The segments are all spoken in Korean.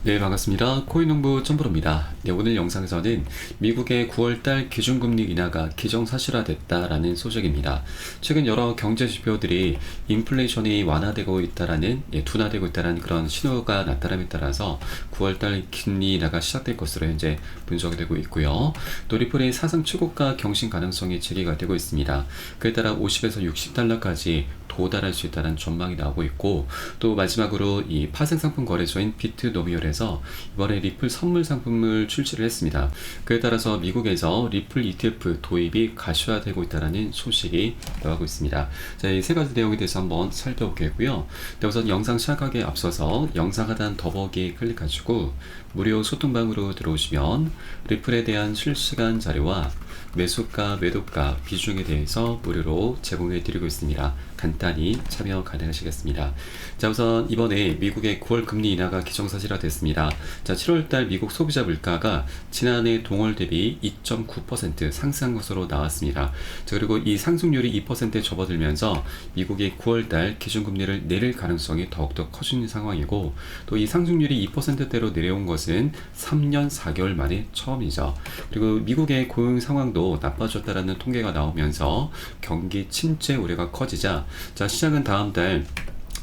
네, 반갑습니다. 코인농부 점프로입니다. 네, 오늘 영상에서는 미국의 9월달 기준금리 인하가 기정사실화됐다라는 소식입니다. 최근 여러 경제 지표들이 인플레이션이 완화되고 있다라는, 둔화되고 있다라는 그런 신호가 나타남에 따라서 9월달 금리 인하가 시작될 것으로 현재 분석이 되고 있고요. 또 리플의 사상 최고가 경신 가능성이 제기가 되고 있습니다. 그에 따라 50에서 60달러까지 도달할 수 있다는 전망이 나오고 있고, 또 마지막으로 이 파생상품 거래소인 비트노미얼에서 이번에 리플 선물 상품을 출시를 했습니다. 그에 따라서 미국에서 리플 ETF 도입이 가시화되고 있다는 소식이 나오고 있습니다. 자, 이 세 가지 내용에 대해서 한번 살펴보겠고요. 네, 우선 영상 시작하기에 앞서서 영상 하단 더보기 클릭하시고 무료 소통방으로 들어오시면 리플에 대한 실시간 자료와 매수가, 매도가, 비중에 대해서 무료로 제공해 드리고 있습니다. 간단히 참여 가능하시겠습니다. 자, 우선 이번에 미국의 9월 금리 인하가 기정사실화됐습니다. 자, 7월달 미국 소비자 물가가 지난해 동월 대비 2.9% 상승한 것으로 나왔습니다. 자, 그리고 이 상승률이 2%에 접어들면서 미국이 9월달 기준금리를 내릴 가능성이 더욱더 커지는 상황이고, 또 이 상승률이 2%대로 내려온 것은 3년 4개월 만에 처음이죠. 그리고 미국의 고용 상황도 나빠졌다라는 통계가 나오면서 경기 침체 우려가 커지자, 자, 시장은 다음 달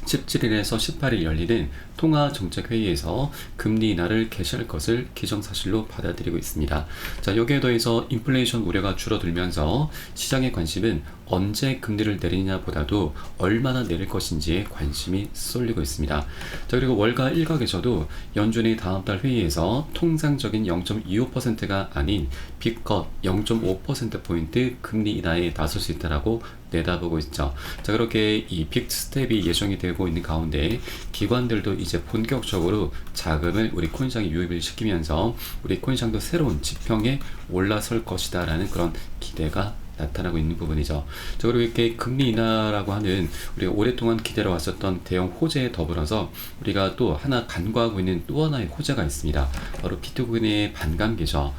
17일에서 18일 열리는 통화정책회의에서 금리 인하를 개시할 것을 기정사실로 받아들이고 있습니다. 자, 여기에 더해서 인플레이션 우려가 줄어들면서 시장의 관심은 언제 금리를 내리느냐 보다도 얼마나 내릴 것인지에 관심이 쏠리고 있습니다. 자, 그리고 월가 일각에서도 연준이 다음 달 회의에서 통상적인 0.25%가 아닌 빅컷 0.5%포인트 금리 인하에 나설 수 있다라고 내다보고 있죠. 자, 그렇게 이 빅 스텝이 예정이 되고 있는 가운데 기관들도 이제 본격적으로 자금을 우리 코인시장에 유입을 시키면서 우리 코인시장도 새로운 지평에 올라설 것이다 라는 그런 기대가 나타나고 있는 부분이죠. 자, 그리고 이렇게 금리 인하라고 하는 우리가 오랫동안 기다려 왔었던 대형 호재에 더불어서 우리가 또 하나 간과하고 있는 또 하나의 호재가 있습니다. 바로 비트코인의 반감기죠.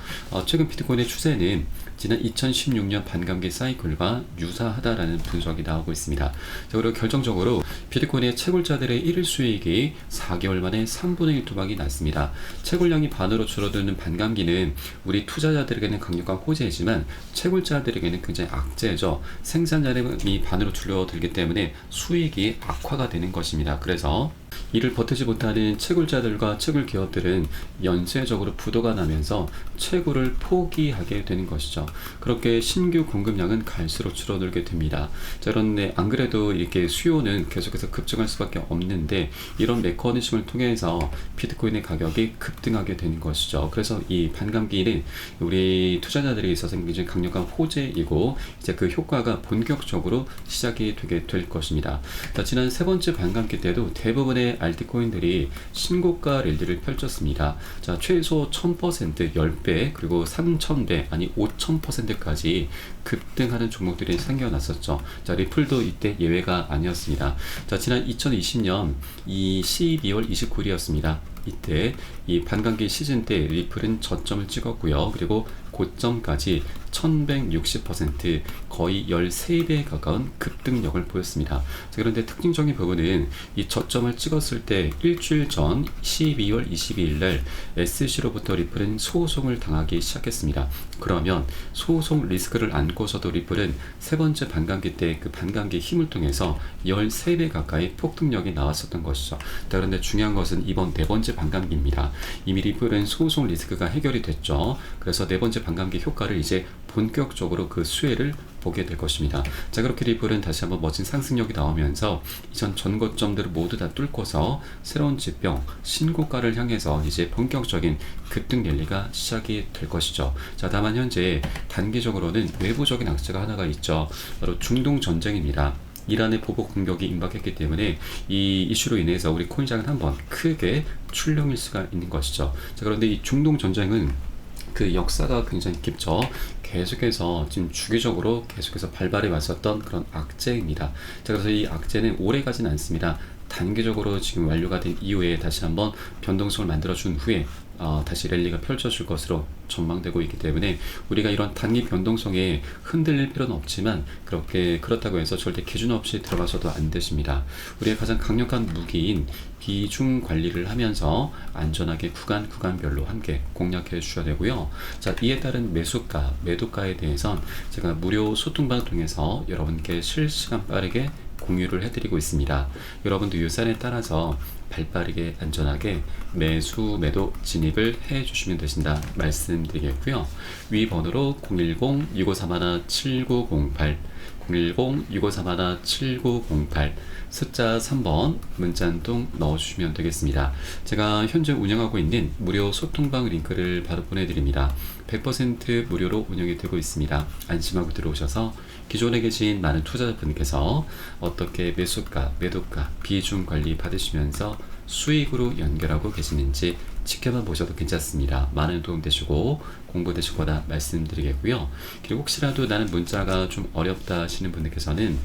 최근 비트코인의 추세는 지난 2016년 반감기 사이클과 유사하다라는 분석이 나오고 있습니다. 자, 그리고 결정적으로 비트코인의 채굴자들의 1일 수익이 4개월 만에 3분의 1 토막이 났습니다. 채굴량이 반으로 줄어드는 반감기는 우리 투자자들에게는 강력한 호재이지만 채굴자들에게는 굉장히 악재죠. 생산량이 반으로 줄어들기 때문에 수익이 악화가 되는 것입니다. 그래서 이를 버티지 못하는 채굴자들과 채굴 기업들은 연쇄적으로 부도가 나면서 채굴을 포기하게 되는 것이죠. 그렇게 신규 공급량은 갈수록 줄어들게 됩니다. 자, 그런데 안 그래도 이렇게 수요는 계속해서 급증할 수밖에 없는데 이런 메커니즘을 통해서 비트코인의 가격이 급등하게 되는 것이죠. 그래서 이 반감기는 우리 투자자들에 있어서 굉장히 강력한 호재이고 이제 그 효과가 본격적으로 시작이 되게 될 것입니다. 자, 지난 세 번째 반감기 때도 대부분의 알트코인들이 신고가 랠리를 펼쳤습니다. 자, 최소 1000%, 10배, 그리고 3000배, 아니 5000%까지 급등하는 종목들이 생겨났었죠. 자, 리플도 이때 예외가 아니었습니다. 자, 지난 2020년 12월 29일이었습니다. 이때 이 반감기 시즌 때 리플은 저점을 찍었고요. 그리고 고점까지 1160% 거의 13배에 가까운 급등력을 보였습니다. 자, 그런데 특징적인 부분은 이 저점을 찍었을 때 일주일 전 12월 22일 날 SEC로부터 리플은 소송을 당하기 시작했습니다. 그러면 소송 리스크를 안고서도 리플은 세 번째 반감기 때 그 반감기 힘을 통해서 13배 가까이 폭등력이 나왔었던 것이죠. 자, 그런데 중요한 것은 이번 네 번째 반감기입니다. 이미 리플은 소송 리스크가 해결이 됐죠. 그래서 네 번째 반감기 효과를 이제 본격적으로 그 수혜를 보게 될 것입니다. 자, 그렇게 리플은 다시 한번 멋진 상승력이 나오면서 이전 전고점들을 모두 다 뚫고서 새로운 지평, 신고가를 향해서 이제 본격적인 급등 랠리가 시작이 될 것이죠. 자, 다만 현재 단기적으로는 외부적인 악재가 하나가 있죠. 바로 중동 전쟁입니다. 이란의 보복 공격이 임박했기 때문에 이 이슈로 인해서 우리 코인장은 한번 크게 출렁일 수가 있는 것이죠. 자, 그런데 이 중동 전쟁은 그 역사가 굉장히 깊죠. 계속해서 지금 주기적으로 계속해서 발발해 왔었던 그런 악재입니다. 자, 그래서 이 악재는 오래 가진 않습니다. 단기적으로 지금 완료가 된 이후에 다시 한번 변동성을 만들어준 후에 다시 랠리가 펼쳐질 것으로 전망되고 있기 때문에 우리가 이런 단기 변동성에 흔들릴 필요는 없지만 그렇다고 해서 절대 기준 없이 들어가셔도 안 되십니다. 우리의 가장 강력한 무기인 비중 관리를 하면서 안전하게 구간별로 함께 공략해 주셔야 되고요. 자, 이에 따른 매수가, 매도가에 대해선 제가 무료 소통방을 통해서 여러분께 실시간 빠르게 공유를 해드리고 있습니다. 여러분도 이 사연에 따라서 발빠르게 안전하게 매수 매도 진입을 해주시면 되신다 말씀드리겠고요. 위 번호로 010-6531-7908 010-6531-7908 숫자 3번 문자 한 통 넣어주시면 되겠습니다. 제가 현재 운영하고 있는 무료 소통방 링크를 바로 보내드립니다. 100% 무료로 운영이 되고 있습니다. 안심하고 들어오셔서 기존에 계신 많은 투자자분께서 어떻게 매수가, 매도가, 비중 관리 받으시면서 수익으로 연결하고 계시는지 지켜만 보셔도 괜찮습니다. 많은 도움 되시고 공부 되실 거다 말씀드리겠고요. 그리고 혹시라도 나는 문자가 좀 어렵다 하시는 분들께서는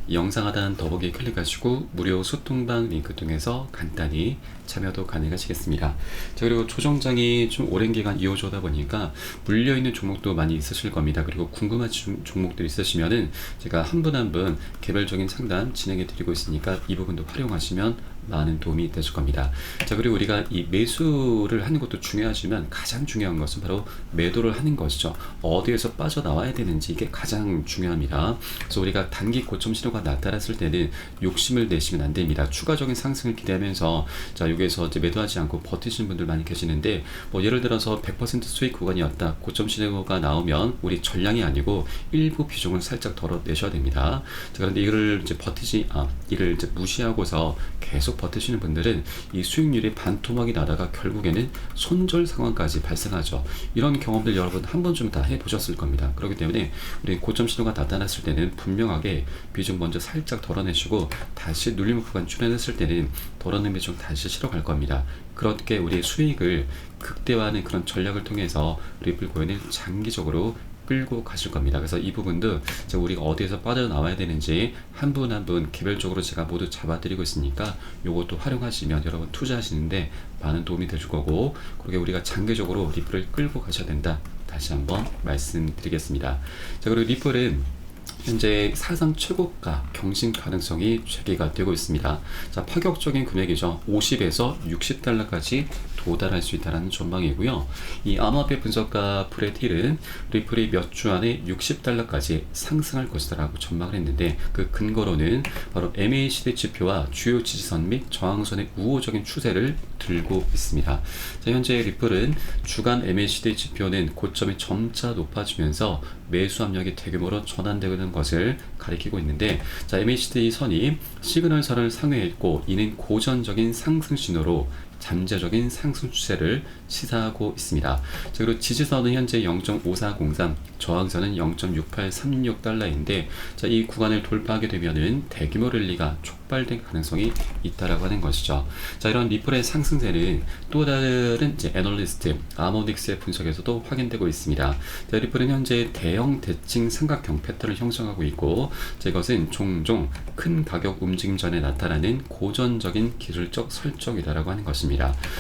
이 영상 하단 더보기에 클릭하시고 무료 소통방 링크 통해서 간단히 참여도 가능하시겠습니다. 자, 그리고 조정장이 좀 오랜 기간 이어져다 보니까 물려있는 종목도 많이 있으실 겁니다. 그리고 궁금하신 종목들 있으시면은 제가 한 분 한 분 개별적인 상담 진행해 드리고 있으니까 이 부분도 활용하시면 많은 도움이 되실 겁니다. 자, 그리고 우리가 이 매수를 하는 것도 중요하지만 가장 중요한 것은 바로 매도를 하는 것이죠. 어디에서 빠져나와야 되는지 이게 가장 중요합니다. 그래서 우리가 단기 고점 신호가 나타났을 때는 욕심을 내시면 안 됩니다. 추가적인 상승을 기대하면서 자, 여기에서 이제 매도하지 않고 버티시는 분들 많이 계시는데 뭐 예를 들어서 100% 수익 구간이었다. 고점 신호가 나오면 우리 전량이 아니고 일부 비중을 살짝 덜어내셔야 됩니다. 자, 그런데 이를 이제 이를 이제 무시하고서 계속 버티시는 분들은 이 수익률이 반토막이 나다가 결국에는 손절 상황까지 발생하죠. 이런 경험들 여러분 한 번쯤 다 해보셨을 겁니다. 그렇기 때문에 우리 고점 신호가 나타났을 때는 분명하게 비중 먼저 살짝 덜어내시고 다시 눌림 구간 출현했을 때는 덜어낸 비중 다시 실어 갈 겁니다. 그렇게 우리의 수익을 극대화하는 그런 전략을 통해서 리플코인을 장기적으로 끌고 가실 겁니다. 그래서 이 부분도 우리가 어디에서 빠져나와야 되는지 한 분 한 분 개별적으로 제가 모두 잡아드리고 있으니까 요것도 활용하시면 여러분 투자하시는데 많은 도움이 될 거고, 그렇게 우리가 장기적으로 리플을 끌고 가셔야 된다 다시 한번 말씀드리겠습니다. 자, 그리고 리플은 현재 사상 최고가 경신 가능성이 제기가 되고 있습니다. 자, 파격적인 금액이죠. 50에서 60달러까지 도달할 수 있다는 전망이고요. 이 암호화폐 분석가 브렛 힐은 리플이 몇 주 안에 60달러까지 상승할 것이라고 전망을 했는데 그 근거로는 바로 MACD 지표와 주요 지지선 및 저항선의 우호적인 추세를 들고 있습니다. 자, 현재 리플은 주간 MACD 지표는 고점이 점차 높아지면서 매수 압력이 대규모로 전환되는 것을 가리키고 있는데, 자, MACD 선이 시그널 선을 상회했고 이는 고전적인 상승 신호로 잠재적인 상승 추세를 시사하고 있습니다. 자, 그리고 지지선은 현재 0.5403, 저항선은 0.6836달러인데 자, 이 구간을 돌파하게 되면은 대규모 랠리가 촉발될 가능성이 있다라고 하는 것이죠. 자, 이런 리플의 상승세는 또 다른 이제 애널리스트 아모닉스의 분석에서도 확인되고 있습니다. 자, 리플은 현재 대형 대칭 삼각형 패턴을 형성하고 있고 자, 이것은 종종 큰 가격 움직임 전에 나타나는 고전적인 기술적 설정이다라고 하는 것입니다.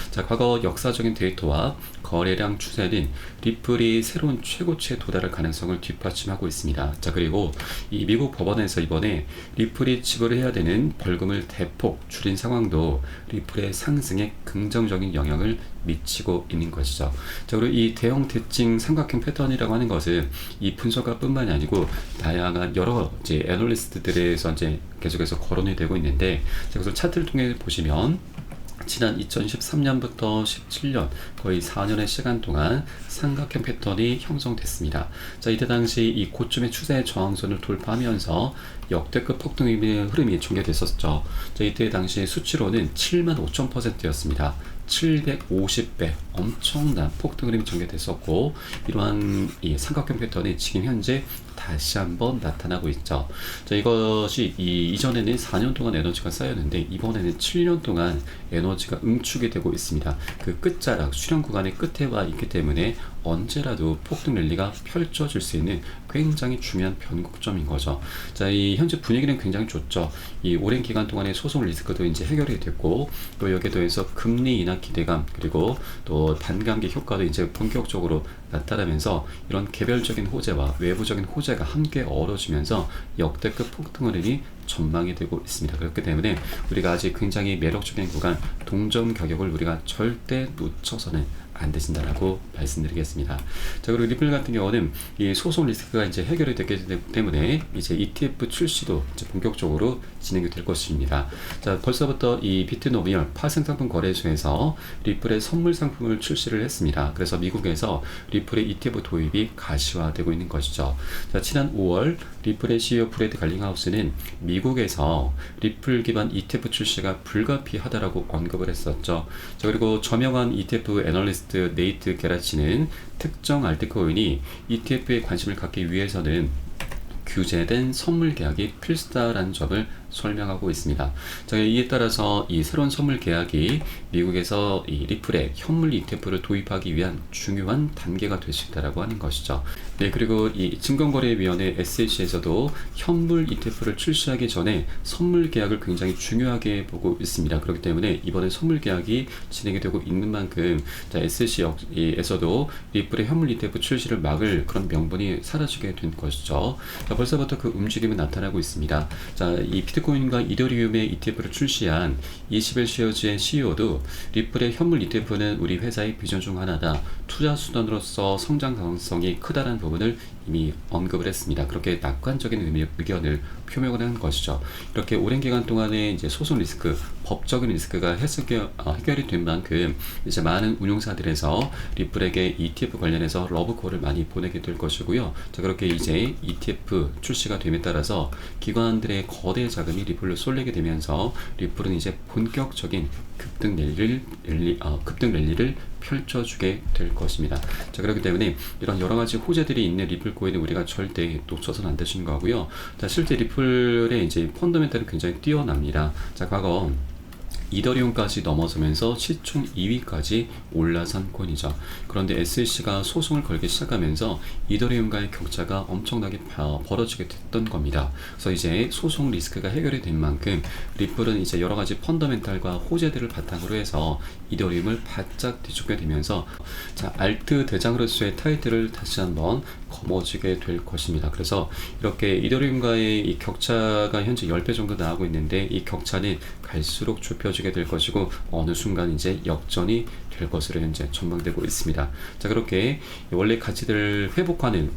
자, 과거 역사적인 데이터와 거래량 추세는 리플이 새로운 최고치에 도달할 가능성을 뒷받침하고 있습니다. 자, 그리고 이 미국 법원에서 이번에 리플이 지불해야 되는 벌금을 대폭 줄인 상황도 리플의 상승에 긍정적인 영향을 미치고 있는 것이죠. 자, 그리고 이 대형 대칭 삼각형 패턴이라고 하는 것은 이 분석가뿐만이 아니고 다양한 여러 이제 애널리스트들에서 이제 계속해서 거론이 되고 있는데, 자, 그래서 차트를 통해 보시면 지난 2013년부터 17년 거의 4년의 시간 동안 삼각형 패턴이 형성됐습니다. 자, 이때 당시 이 고점의 추세 저항선을 돌파하면서 역대급 폭등 흐름이 전개됐었죠. 자, 이때 당시 수치로는 75,000%였습니다. 750배 엄청난 폭등 흐름이 전개됐었고 이러한 이 삼각형 패턴이 지금 현재 다시 한번 나타나고 있죠. 자, 이것이 이전에는 4년 동안 에너지가 쌓였는데 이번에는 7년 동안 에너지가 응축이 되고 있습니다. 그 끝자락 수렴 구간의 끝에 와 있기 때문에 언제라도 폭등 랠리가 펼쳐질 수 있는 굉장히 중요한 변곡점인 거죠. 자, 이 현재 분위기는 굉장히 좋죠. 이 오랜 기간 동안의 소송 리스크도 이제 해결이 됐고, 또 여기에 더해서 금리 인하 기대감, 그리고 또 반감기 효과도 이제 본격적으로 나타나면서 이런 개별적인 호재와 외부적인 호재가 함께 어우러지면서 역대급 폭등 흐름이 전망이 되고 있습니다. 그렇기 때문에 우리가 아직 굉장히 매력적인 구간 동전 가격을 우리가 절대 놓쳐서는 안 되신다라고 말씀드리겠습니다. 자, 그리고 리플 같은 경우는 이 소송 리스크가 이제 해결이 됐기 때문에 이제 ETF 출시도 이제 본격적으로 진행이 될 것입니다. 자, 벌써부터 이 비트노미얼 파생상품 거래소에서 리플의 선물 상품을 출시를 했습니다. 그래서 미국에서 리플의 ETF 도입이 가시화되고 있는 것이죠. 자, 지난 5월 리플의 CEO 브래드 갈링하우스는 미국에서 리플 기반 ETF 출시가 불가피하다라고 언급을 했었죠. 자, 그리고 저명한 ETF 애널리스트 네이트 게라치는 특정 알트코인이 ETF에 관심을 갖기 위해서는 규제된 선물 계약이 필수다라는 점을 설명하고 있습니다. 자, 이에 따라서 이 새로운 선물 계약이 미국에서 이 리플의 현물 ETF를 도입하기 위한 중요한 단계가 될 수 있다라고 하는 것이죠. 네, 그리고 이 증권거래위원회 SEC에서도 현물 ETF를 출시하기 전에 선물 계약을 굉장히 중요하게 보고 있습니다. 그렇기 때문에 이번에 선물 계약이 진행이 되고 있는 만큼 자, SEC에서도 리플의 현물 ETF 출시를 막을 그런 명분이 사라지게 된 것이죠. 자, 벌써부터 그 움직임이 나타나고 있습니다. 자, 이 비트코인과 이더리움의 ETF를 출시한 21쉐어즈의 CEO도 리플의 현물 ETF는 우리 회사의 비전 중 하나다. 투자 수단으로서 성장 가능성이 크다라는 부분을 이미 언급을 했습니다. 그렇게 낙관적인 의견을 표명을 한 것이죠. 이렇게 오랜 기간 동안에 이제 소송 리스크, 법적인 리스크가 해결이 된 만큼 이제 많은 운용사들에서 리플에게 ETF 관련해서 러브콜을 많이 보내게 될 것이고요. 자, 그렇게 이제 ETF 출시가 됨에 따라서 기관들의 거대 자금이 리플로 쏠리게 되면서 리플은 이제 본격적인 급등 랠리를 펼쳐주게 될 것입니다. 자, 그렇기 때문에 이런 여러 가지 호재들이 있는 리플 코인은 우리가 절대 놓쳐서는 안 되시는 거고요. 자, 실제 리플의 이제 펀더멘탈은 굉장히 뛰어납니다. 자, 과거 이더리움까지 넘어서면서 시총 2위까지 올라선 코인이죠. 그런데 SEC가 소송을 걸기 시작하면서 이더리움과의 격차가 엄청나게 벌어지게 됐던 겁니다. 그래서 이제 소송 리스크가 해결이 된 만큼 리플은 이제 여러 가지 펀더멘탈과 호재들을 바탕으로 해서 이더리움을 바짝 뒤쫓게 되면서 자, 알트 대장으로서의 타이틀을 다시 한번 거머쥐게 될 것입니다. 그래서 이렇게 이더리움과의 이 격차가 현재 10배 정도 나오고 있는데 이 격차는 갈수록 좁혀지게 될 것이고 어느 순간 이제 역전이 될 것으로 현재 전망되고 있습니다. 자, 그렇게 원래 가치를 회복하는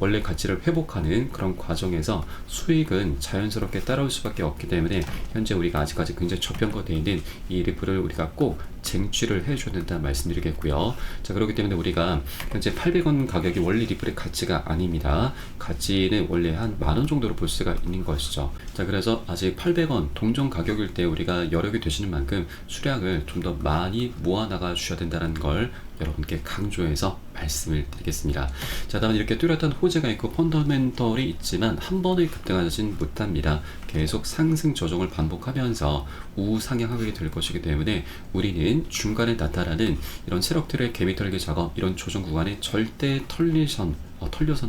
그런 과정에서 수익은 자연스럽게 따라올 수밖에 없기 때문에 현재 우리가 아직까지 굉장히 저평가되어 있는 이 리플을 우리가 꼭 쟁취를 해줘야 된다 말씀드리겠고요. 자, 그렇기 때문에 우리가 현재 800원 가격이 원래 리플의 가치가 아닙니다. 가치는 원래 한 만원 정도로 볼 수가 있는 것이죠. 자, 그래서 아직 800원 동전 가격일 때 우리가 여력이 되시는 만큼 수량을 좀 더 많이 모아 나가 주셔야 된다는 걸 여러분께 강조해서 말씀을 드리겠습니다. 자, 다음은 이렇게 뚜렷한 호재가 있고 펀더멘털이 있지만 한 번에 급등하지는 못합니다. 계속 상승 조정을 반복하면서 우상향하게 될 것이기 때문에 우리는 중간에 나타나는 이런 세력들의 개미털기 작업, 이런 조정 구간에 절대 털려서는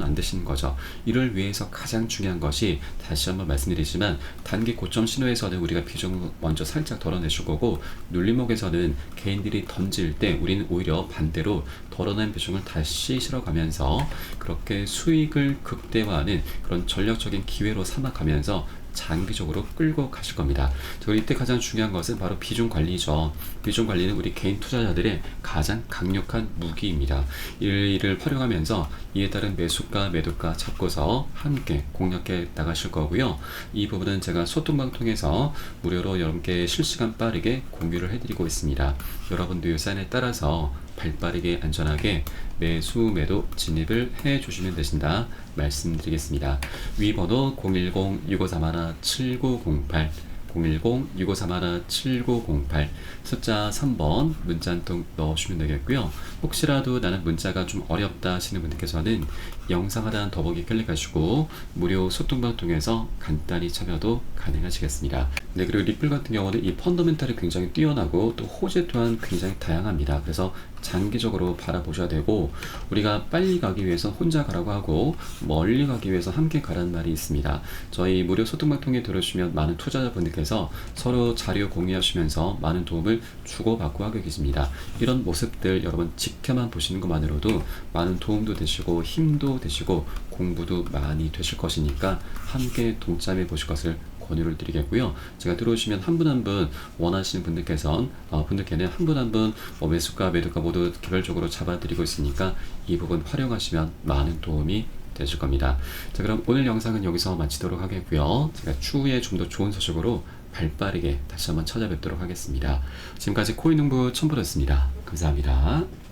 안 되시는 거죠. 이를 위해서 가장 중요한 것이 다시 한번 말씀드리지만 단기 고점 신호에서는 우리가 비중을 먼저 살짝 덜어내실 거고 눌림목에서는 개인들이 던질 때 우리는 오히려 반대로 덜어낸 비중을 다시 실어가면서 그렇게 수익을 극대화하는 그런 전략적인 기회로 삼아가면서 장기적으로 끌고 가실 겁니다. 그리고 이때 가장 중요한 것은 바로 비중 관리죠. 비중 관리는 우리 개인 투자자들의 가장 강력한 무기입니다. 이를 활용하면서 이에 따른 매수가, 매도가 잡고서 함께 공략해 나가실 거고요. 이 부분은 제가 소통방 통해서 무료로 여러분께 실시간 빠르게 공유를 해드리고 있습니다. 여러분도 이 사인에 따라서 발빠르게 안전하게 매수 매도 진입을 해 주시면 되신다 말씀드리겠습니다. 위 번호 010-6531-7908 010-6531-7908 숫자 3번 문자 한 통 넣어주시면 되겠고요. 혹시라도 나는 문자가 좀 어렵다 하시는 분들께서는 영상 하단 더보기 클릭하시고 무료 소통방 통해서 간단히 참여도 가능하시겠습니다. 네, 그리고 리플 같은 경우는 이 펀더멘탈이 굉장히 뛰어나고 또 호재 또한 굉장히 다양합니다. 그래서 장기적으로 바라보셔야 되고, 우리가 빨리 가기 위해서 혼자 가라고 하고 멀리 가기 위해서 함께 가라는 말이 있습니다. 저희 무료 소통방 통해 들어주시면 많은 투자자분들께서 서로 자료 공유하시면서 많은 도움을 주고받고 하고 계십니다. 이런 모습들 여러분 지켜만 보시는 것만으로도 많은 도움도 되시고 힘도 되시고 공부도 많이 되실 것이니까 함께 동참해 보실 것을 권유를 드리겠고요. 제가 들어오시면 한 분 한 분 원하시는 분들께는 한 분 한 분 매수가 매도가 모두 개별적으로 잡아드리고 있으니까 이 부분 활용하시면 많은 도움이 되실 겁니다. 자, 그럼 오늘 영상은 여기서 마치도록 하겠고요. 제가 추후에 좀 더 좋은 소식으로 발빠르게 다시 한번 찾아뵙도록 하겠습니다. 지금까지 코인농부 첨부였습니다. 감사합니다.